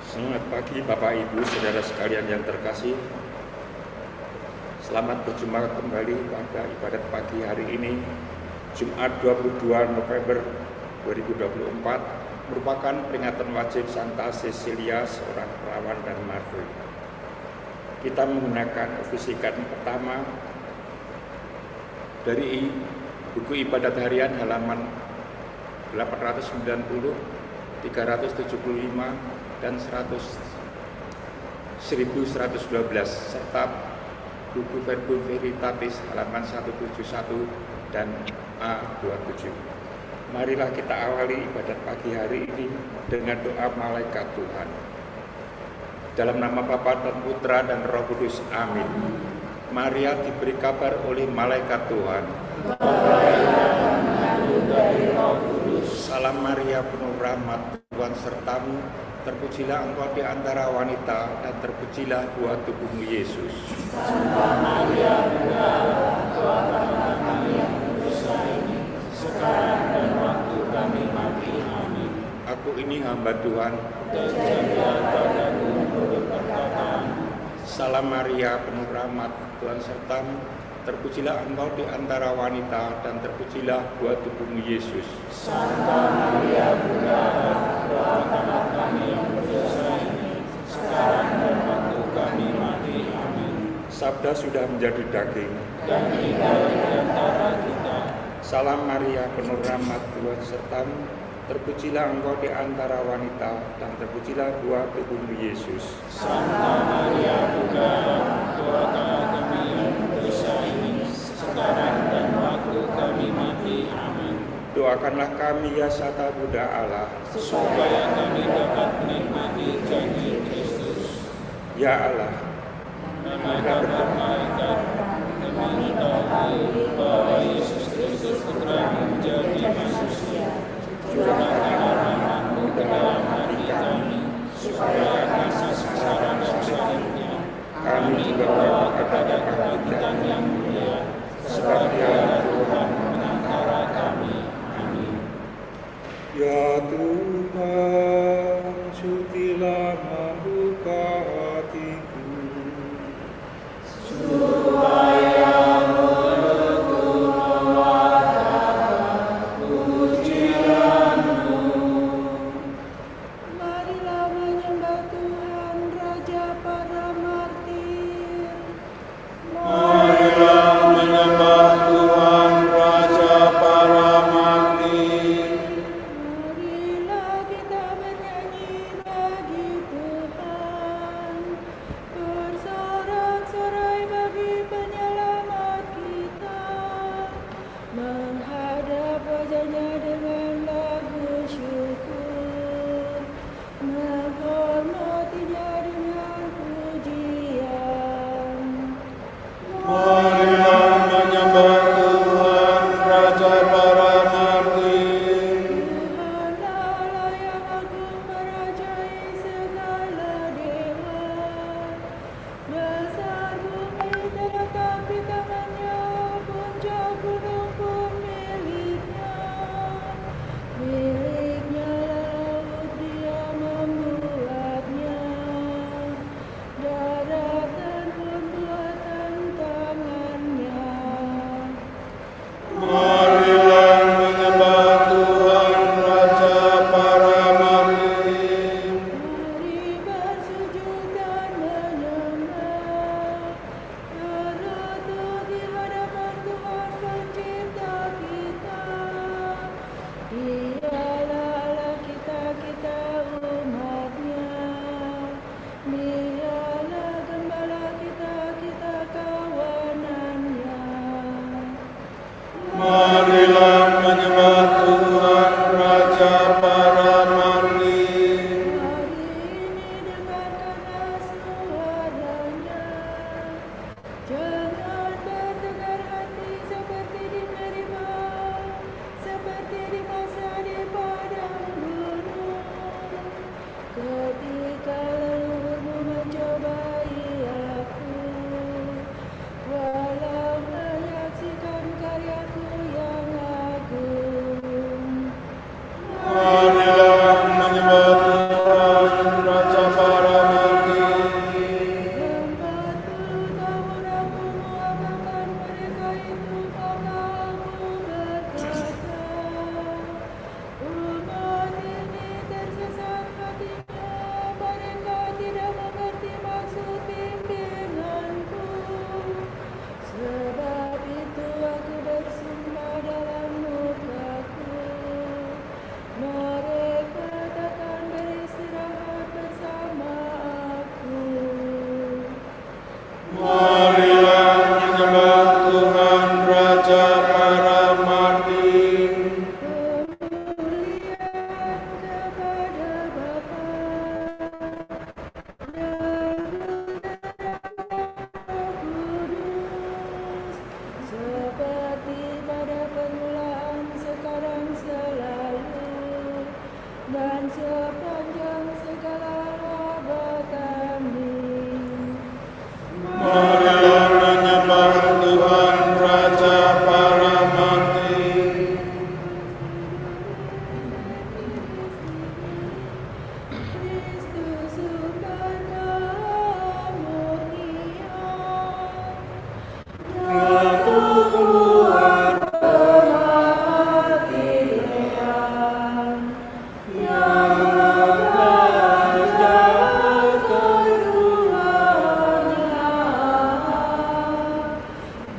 Selamat pagi Bapak Ibu Saudara sekalian yang terkasih. Selamat berjumpa kembali pada ibadat pagi hari ini, Jumat 22 November 2024, merupakan peringatan wajib Santa Cecilia, seorang perawan dan martir. Kita menggunakan ofisikan pertama dari buku ibadat harian halaman 890, 375, dan 1112, serta buku Verbum Veritatis halaman 171 dan A27. Marilah kita awali ibadat pagi hari ini dengan doa malaikat Tuhan. Dalam nama Bapa dan Putra dan Roh Kudus, amin. Maria diberi kabar oleh malaikat Tuhan. Salam Maria, penuh rahmat, Tuhan sertamu. Terpujilah engkau di antara wanita, dan terpujilah buah tubuhmu Yesus. Santa Maria, Bunda Allah, doakanlah kami yang berdosa ini, sekarang dan waktu kami mati. Amin. Aku ini hamba Tuhan. Terjadilah padaku menurut perkataan. Salam Maria, penuh rahmat, Tuhan sertamu. Terpujilah engkau di antara wanita, dan terpujilah buah tubuhmu Yesus. Santa Maria, Bunda Allah, doakanlah kami yang berdosa ini, sekarang dan waktu kami mati. Amin. Sabda sudah menjadi daging dan tinggal di antara kita. Salam Maria, penuh rahmat, Tuhan sertamu. Terpujilah engkau di antara wanita, dan terpujilah buah tubuhmu Yesus. Santa Maria, Bunda Allah, doakanlah kami yang berdosa ini, sekarang dan waktu kami mati. Amin. Doakanlah kami ya Santa Bunda Allah, supaya kami dapat menikmati janji Kristus. Ya Allah, Mengabarkan malaikat mengetahui bahwa Yesus Kristus Putramu menjadi manusia. Curahkanlah rahmat-Mu ke dalam hati kami, supaya kasih sengsara dan salibnya kami juga bawa kepada kebangkitan yang mulia, sebab Dia Tuhan menantara kami. Amin. ya Tuhan, sutilah membuka hatiku, supaya mulutku mewartakan pujian-Mu. Marilah menyembah Tuhan, Raja para martir. Marilah menyembah Tuhan, Raja para martir. Marilah dan sepanjang segala abad. Amin. Marilah menyembah Tuhan Raja para mati. Kristus Sukana Murnia, Ratu keluarga Galilean, yang belajar keduanya.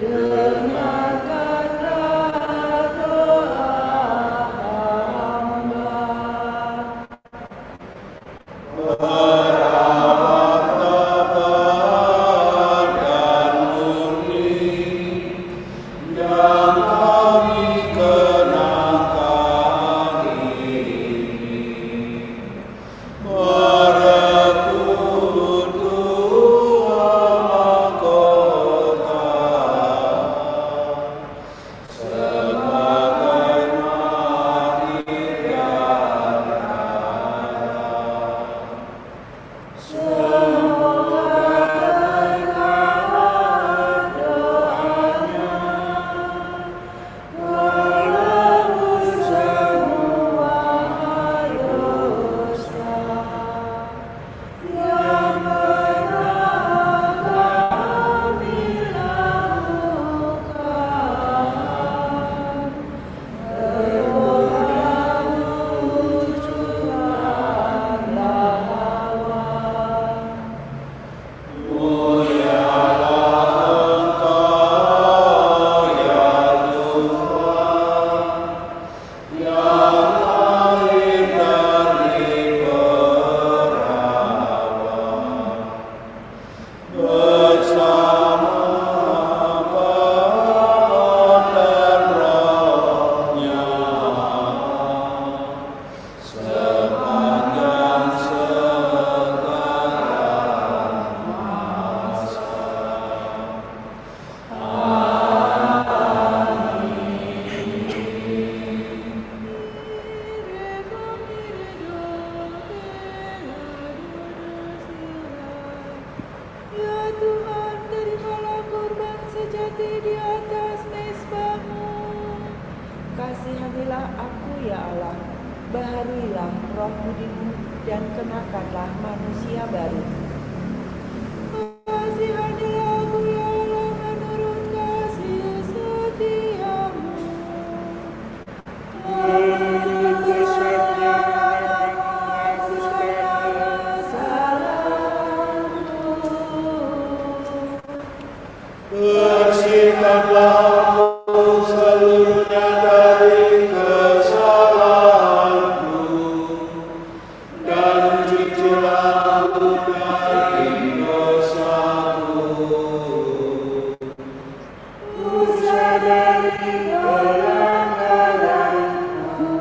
Dengarkanlah doa hamba. Berharap tebar dan murni yang kami kenakan ini. Merebut dua mahkota sebagai Semoga berkah doanya, menebus semua dosa yang pernah kami lakukan. Berdoa wujudkanlah lawan. Mulialah Engkau ya Tuhan, yang lahir dari perawan, bersama Bapa dan Roh-Nya, sepanjang segala masa. Ya Tuhan, terimalah kurban sejati di atas mezbah-Mu. Kasihanilah aku ya Allah, baharuilah roh budimu dan kenakanlah manusia baru. Kasihanilah aku ya Allah menurut kasih setiamu. Bersihkanlah aku seluruhnya dari kesalahanku, dan cucilah aku dari dosaku. Ku sadari pelanggaranku,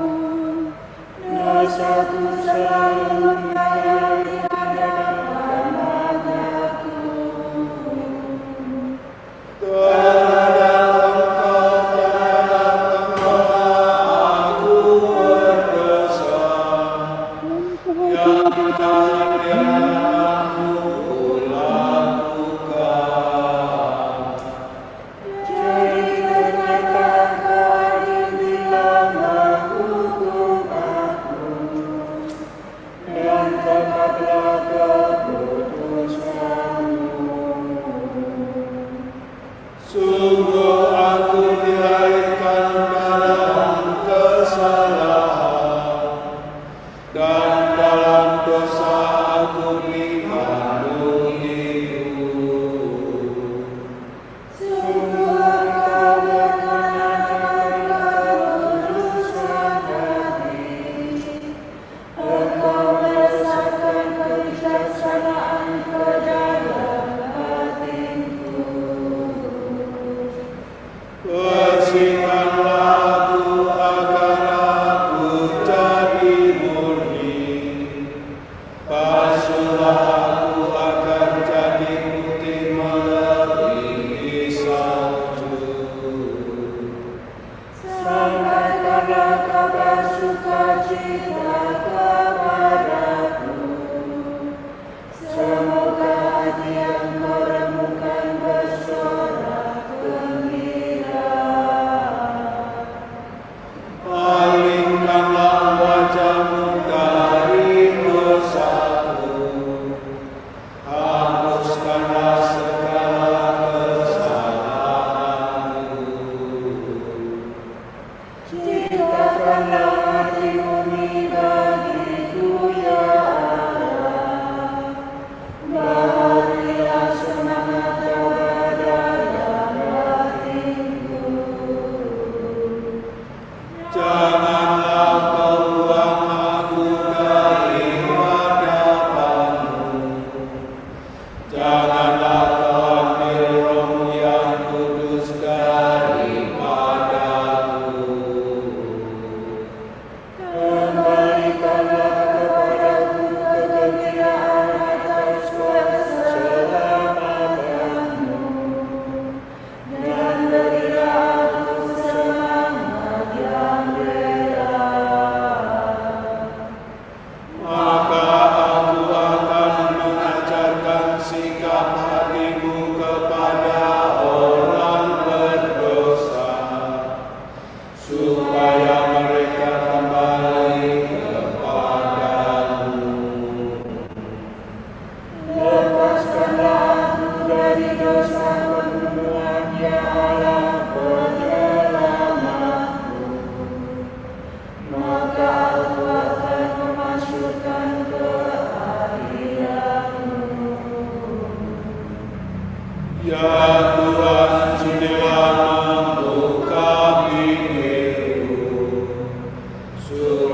dosaku selalu menyayat di hadapan mataku. Terhadap Engkau aku berdosa, yang aku lakukan. Jadi ternyata Kau adil bila menghukum aku.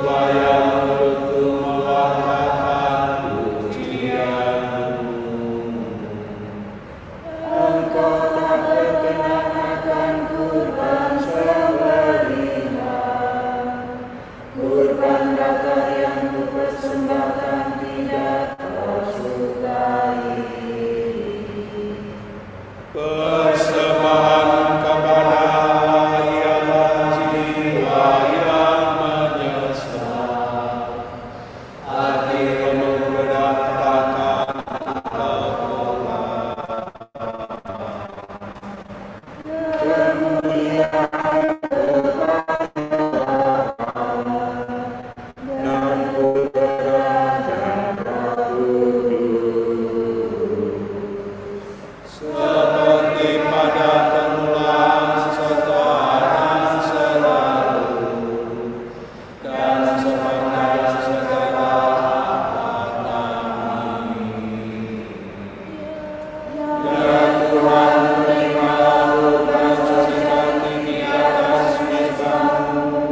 supaya mulutku mengatakan pujian-Mu. Engkau tak berkenan akan kurban sembelihan, kurban bakar yang kupersembahkan tidak Kau sukai. Persembahan kepada Allah ialah jiwa yang menyesal, hati penuh berdatakan seperti pada permulaan sekarang selalu dan sepanjang segala abad. Amin. Ya Tuhan, terimalah kurban sejak ini atas mezbah-Mu.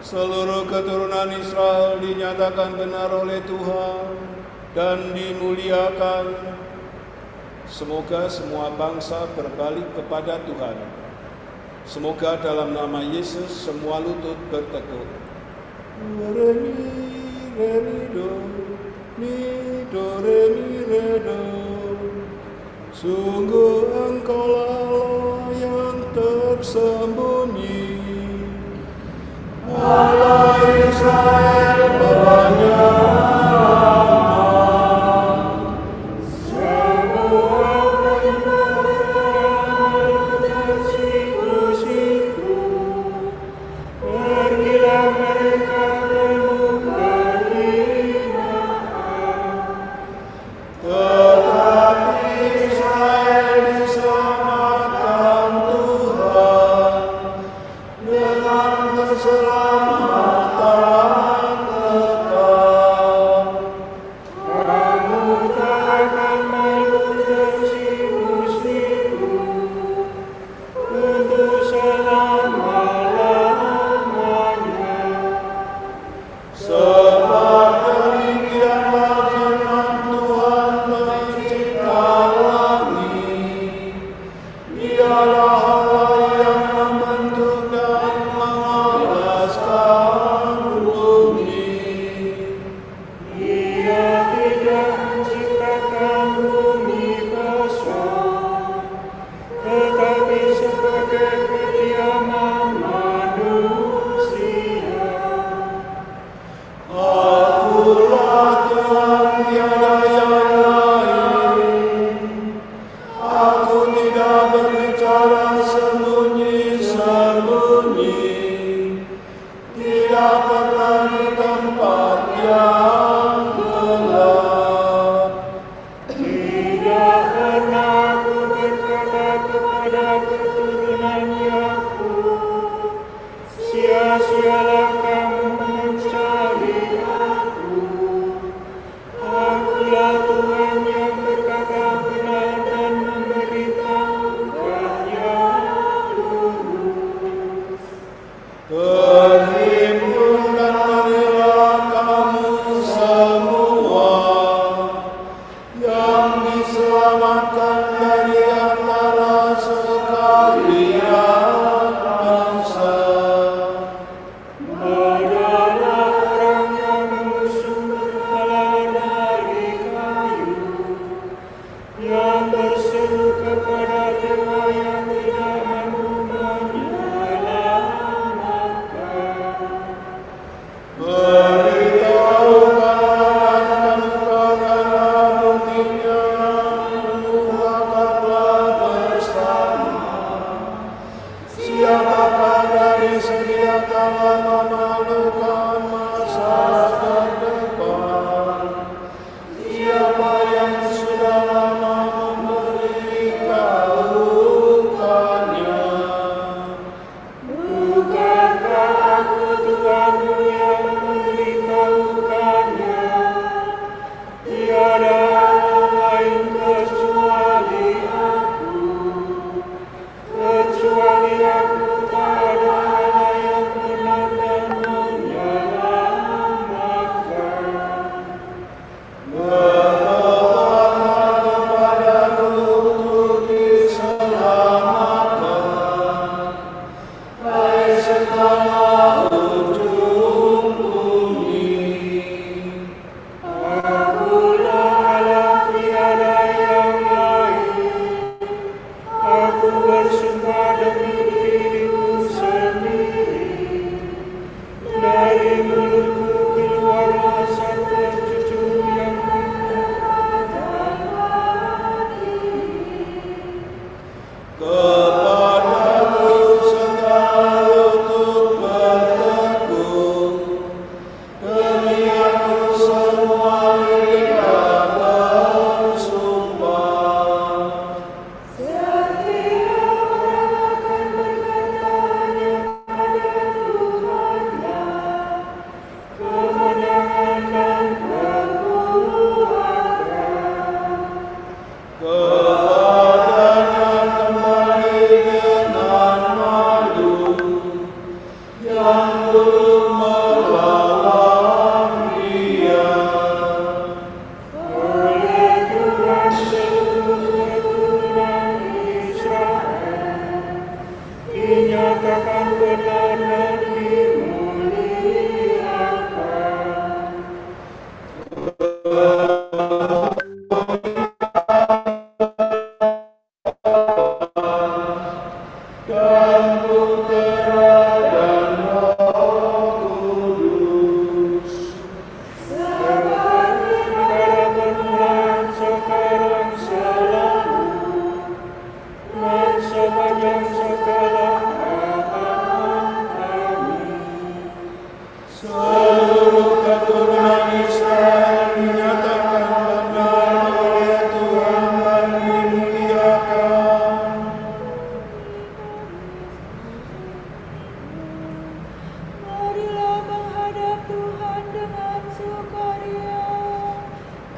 Seluruh keturunan Israel dinyatakan benar oleh Tuhan dan dimuliakan. Semoga semua bangsa berbalik kepada Tuhan. Semoga dalam nama Yesus semua lutut bertekuk. Re mi re mi do, mi do re mi re do. Sungguh Engkaulah Allah yang tersembunyi, Allah Israel penyelamat.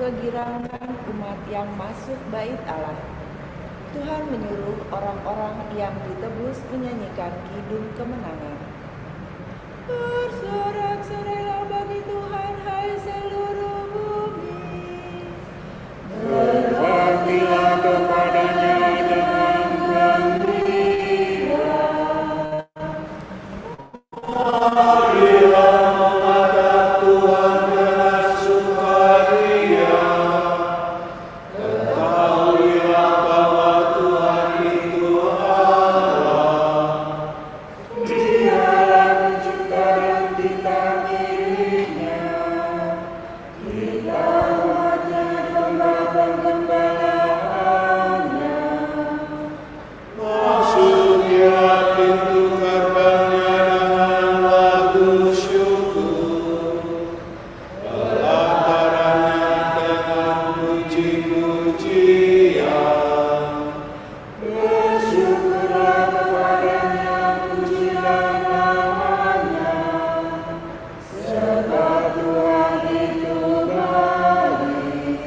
kegirangan umat yang masuk bait Allah. Tuhan menyuruh orang-orang yang ditebus menyanyikan kidung kemenangan. Bersorak-sorailah bagi Tuhan, hai seluruh bumi. Berbaktilah kepadanya dengan gembira. Marilah menghadap Tuhan dengan sukaria. Ketahuilah bahwa Tuhan itu Allah. Dialah pencipta dan kita miliknya. Kita umatnya, domba penggembalaannya. Masuklah pintu gerbangnya dengan lagu syukur, pelatarannya dengan puji-pujian. Bersyukurlah kepadanya, pujilah namanya, sebab Tuhan itu baik.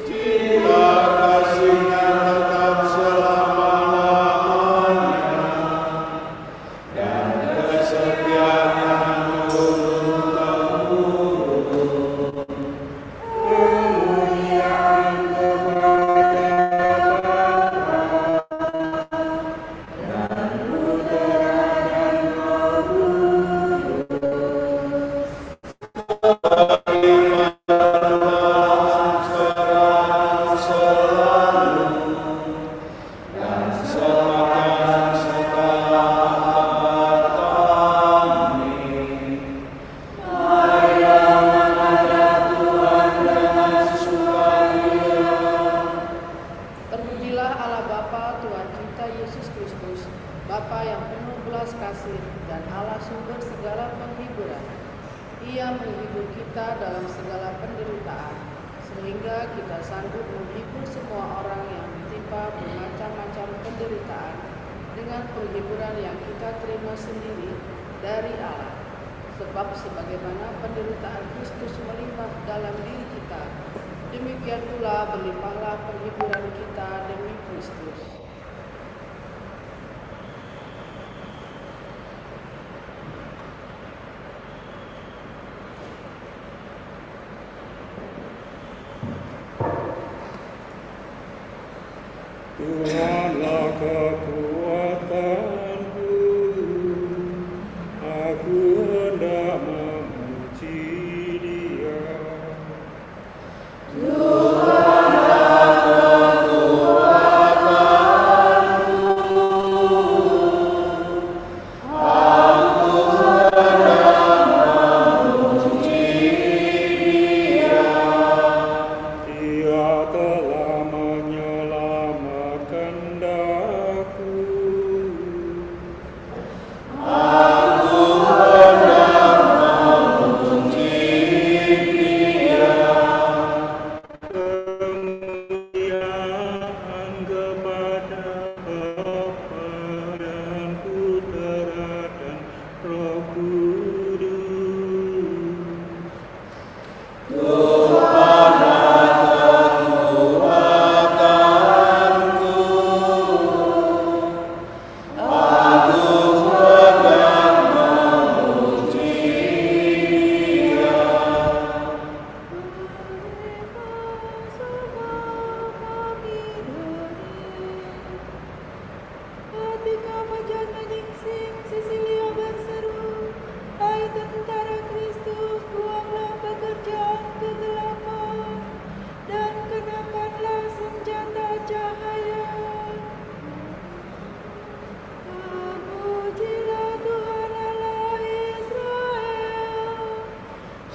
Cinta kasih-Nya tetap selama-lamanya, dan kesetiaannya turun-temurun. Kemuliaan kepada Bapa dan Putera dan Roh Kudus. Sekarang selalu dan sepanjang segala abad. Amin. Marilah menghadap Tuhan dengan sukaria. Terpujilah Allah Bapa Tuhan kita Yesus Kristus, Bapa yang penuh belas kasih dan Allah sumber segala penghiburan. Ia menghibur kita dalam segala penderitaan, sehingga kita sanggup menghibur semua orang yang ditimpa bermacam-macam penderitaan dengan penghiburan yang kita terima sendiri dari Allah. Sebab sebagaimana penderitaan Kristus melimpah dalam diri kita, demikian pula berlimpahlah penghiburan kita demi Kristus. Tuhanlah kekuatanku, aku hendak memuji Dia. Tuhanlah kekuatanku,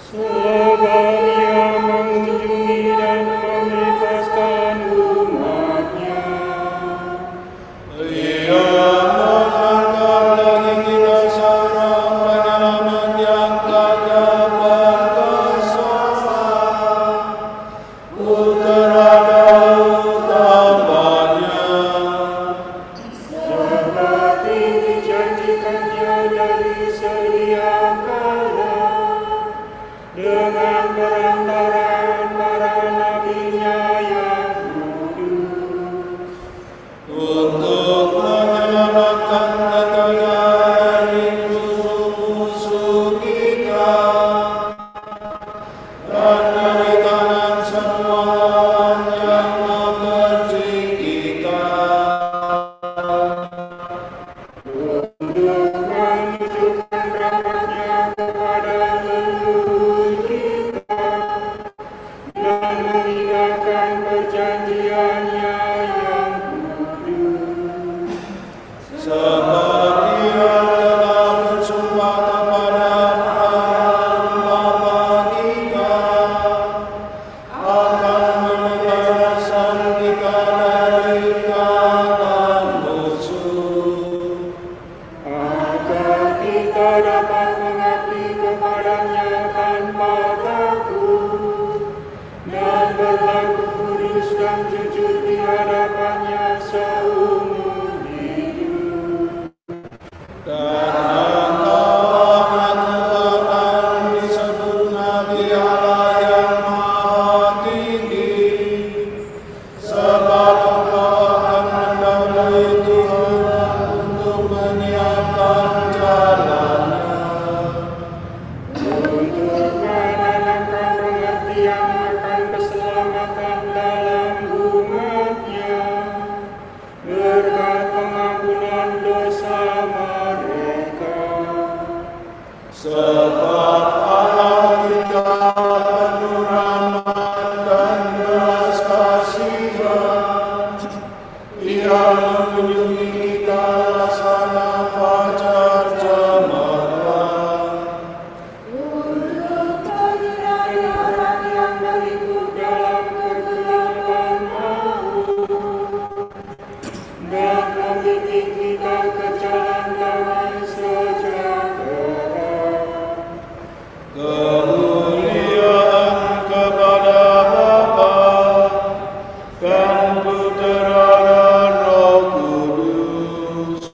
Sebab Ia mengunjungi dan membebaskan umat-Nya. Ia mengangkat lagi kita seorang penyelamat yang tak dapat berkesusahan. Putra Daud tambahnya, seperti dijanjikannya dari sedia kala, dengan perantaraan para nabinya yang kudus, untuk menyelamatkan kita dari musuh kita dan dari tangan semua lawan yang membenci kita, untuk menunjukkan rahmat-Nya kepada leluhur kita dan mengindahkan perjanjian-Nya yang kudus. Sebab Ia telah bersumpah kepada bapa kita akan membebaskan kita dari tangan musuh, agar kita dapat mengabdi kepada-Nya tanpa takut dan berlaku kudus dan jujur di hadapan-Nya seumur hidup. Dan antara Tuhan disebut Nabi Allah yang Maha Tinggi, sebab engkau akan mendahului Tuhan untuk menyiapkan jalan-Nya, untuk menanamkan pengertian akan keselamatan dalam umat-Nya, berkat pengampunan dosa mereka. Sebab Allah kita penuh rahmat dan belas kasihan, Ia mengunjungi kita laksana fajar cemerlang, untuk menyertai orang yang berikut dalam kegelapan maut, dan membimbing kita ke jalan damai sejahtera. Kemuliaan kepada Bapa dan Putera dan Roh Kudus,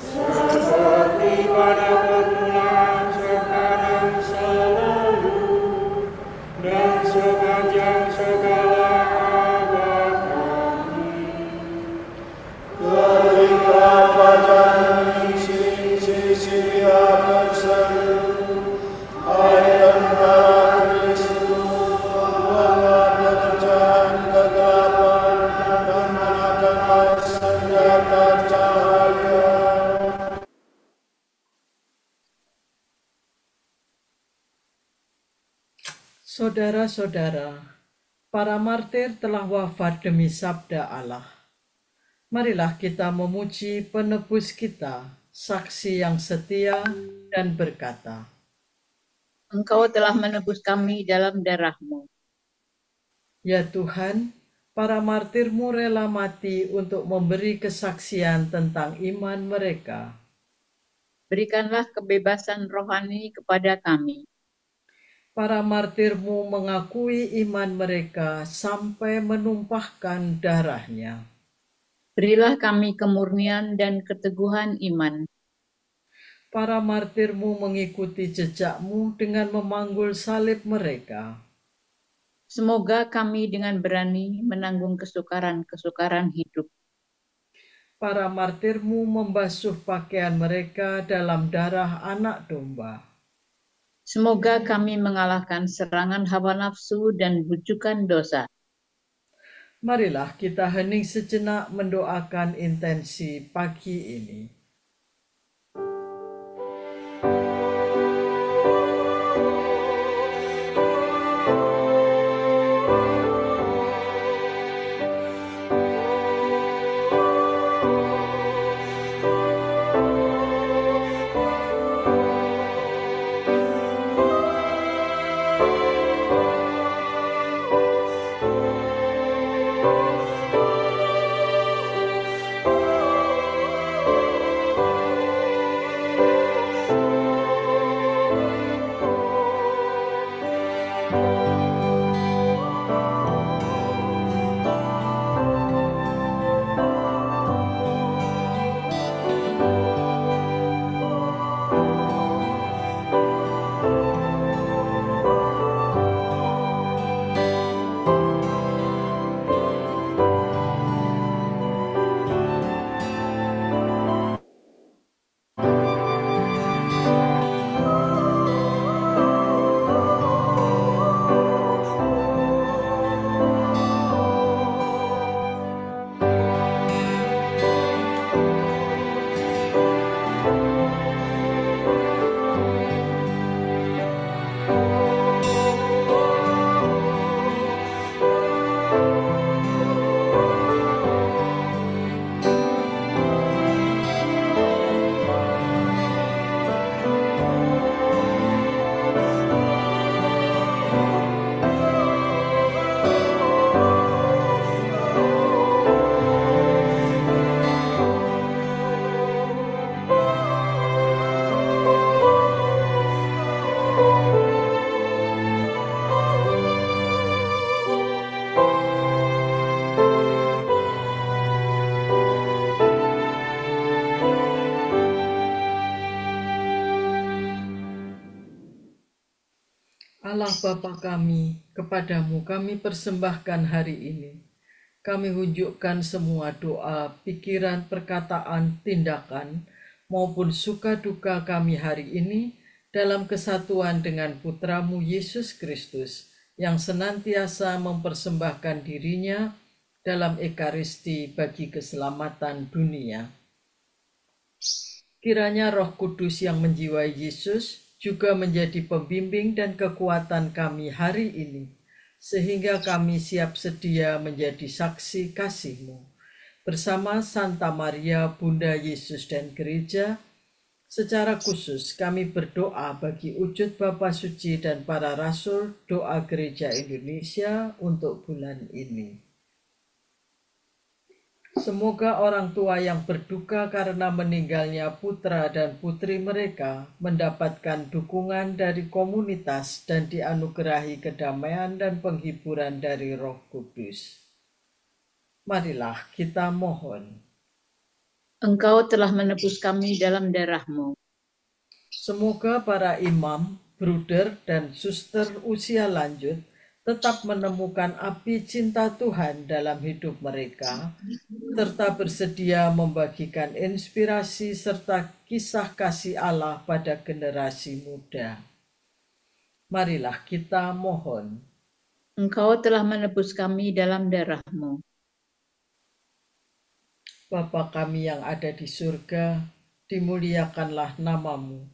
seperti pada permulaan, sekarang, selalu, dan sepanjang segala abad. Amin. Ketika fajar menyingsing Sisilia berseru, hai tentara Kristus, buanglah pekerjaan kegelapan dan kenakanlah senjata cahaya. Saudara-saudara, para martir telah wafat demi sabda Allah. Marilah kita memuji penebus kita, saksi yang setia dan berkata, Engkau telah menebus kami dalam darah-Mu. Ya Tuhan, para martir-Mu rela mati untuk memberi kesaksian tentang iman mereka. Berikanlah kebebasan rohani kepada kami. Para martir-Mu mengakui iman mereka sampai menumpahkan darahnya. Berilah kami kemurnian dan keteguhan iman. Para martir-Mu mengikuti jejak-Mu dengan memanggul salib mereka. Semoga kami dengan berani menanggung kesukaran-kesukaran hidup. Para martir-Mu membasuh pakaian mereka dalam darah anak domba. Semoga kami mengalahkan serangan hawa nafsu dan bujukan dosa. Marilah kita hening sejenak mendoakan intensi pagi ini. Allah Bapa kami, kepadamu kami persembahkan hari ini. Kami hunjukkan semua doa, pikiran, perkataan, tindakan, maupun suka duka kami hari ini dalam kesatuan dengan Putramu Yesus Kristus yang senantiasa mempersembahkan dirinya dalam Ekaristi bagi keselamatan dunia. Kiranya Roh Kudus yang menjiwai Yesus juga menjadi pembimbing dan kekuatan kami hari ini, sehingga kami siap sedia menjadi saksi kasih-Mu. Bersama Santa Maria, Bunda Yesus dan Gereja, secara khusus kami berdoa bagi wujud Bapa Suci dan para Rasul Doa Gereja Indonesia untuk bulan ini. Semoga orang tua yang berduka karena meninggalnya putra dan putri mereka mendapatkan dukungan dari komunitas dan dianugerahi kedamaian dan penghiburan dari Roh Kudus. Marilah kita mohon. Engkau telah menebus kami dalam darah-Mu. Semoga para imam, bruder, dan suster usia lanjut tetap menemukan api cinta Tuhan dalam hidup mereka, serta bersedia membagikan inspirasi serta kisah kasih Allah pada generasi muda. Marilah kita mohon. Engkau telah menebus kami dalam darah-Mu. Bapa kami yang ada di surga, dimuliakanlah nama-Mu.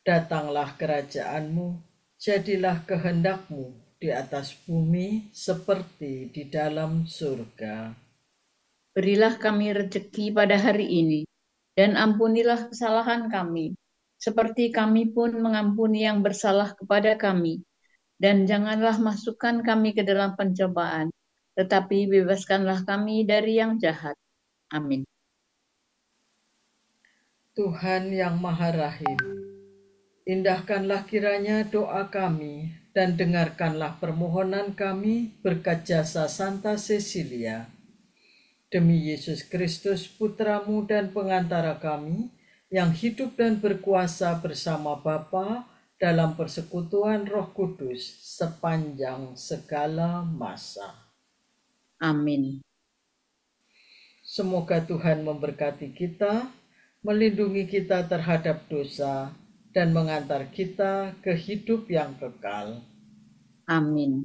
Datanglah kerajaan-Mu, jadilah kehendak-Mu di atas bumi seperti di dalam surga. Berilah kami rezeki pada hari ini, dan ampunilah kesalahan kami, seperti kami pun mengampuni yang bersalah kepada kami. Dan janganlah masukkan kami ke dalam pencobaan, tetapi bebaskanlah kami dari yang jahat. Amin. Tuhan yang Maha Rahim, indahkanlah kiranya doa kami dan dengarkanlah permohonan kami berkat jasa Santa Cecilia. Demi Yesus Kristus, Putra-Mu dan pengantara kami, yang hidup dan berkuasa bersama Bapa dalam persekutuan Roh Kudus sepanjang segala masa. Amin. Semoga Tuhan memberkati kita, melindungi kita terhadap dosa, dan mengantar kita ke hidup yang kekal. Amin.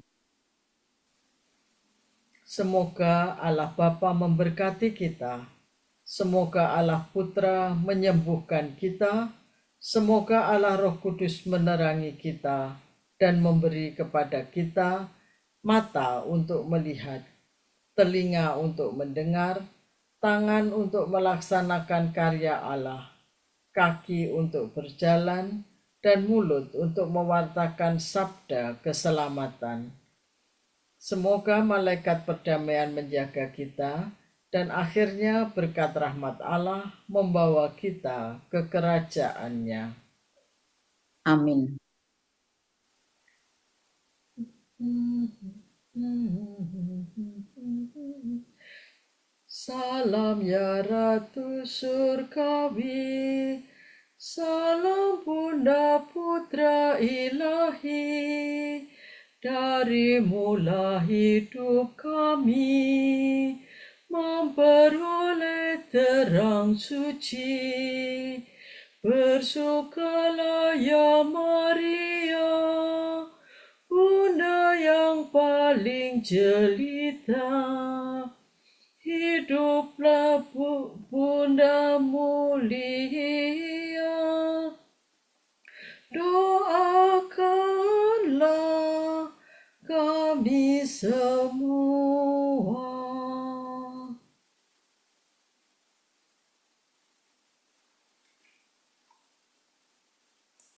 Semoga Allah Bapa memberkati kita. Semoga Allah Putra menyembuhkan kita. Semoga Allah Roh Kudus menerangi kita dan memberi kepada kita mata untuk melihat, telinga untuk mendengar, tangan untuk melaksanakan karya Allah, kaki untuk berjalan, dan mulut untuk mewartakan sabda keselamatan. Semoga malaikat perdamaian menjaga kita, dan akhirnya berkat rahmat Allah membawa kita ke kerajaannya. Amin. Salam ya Ratu Surgawi, salam Bunda Putra Ilahi, dari mula hidup kami memperoleh terang suci. Bersukalah ya Maria, Bunda yang paling jelita. Hiduplah Bunda mulia. Doakanlah kami semua.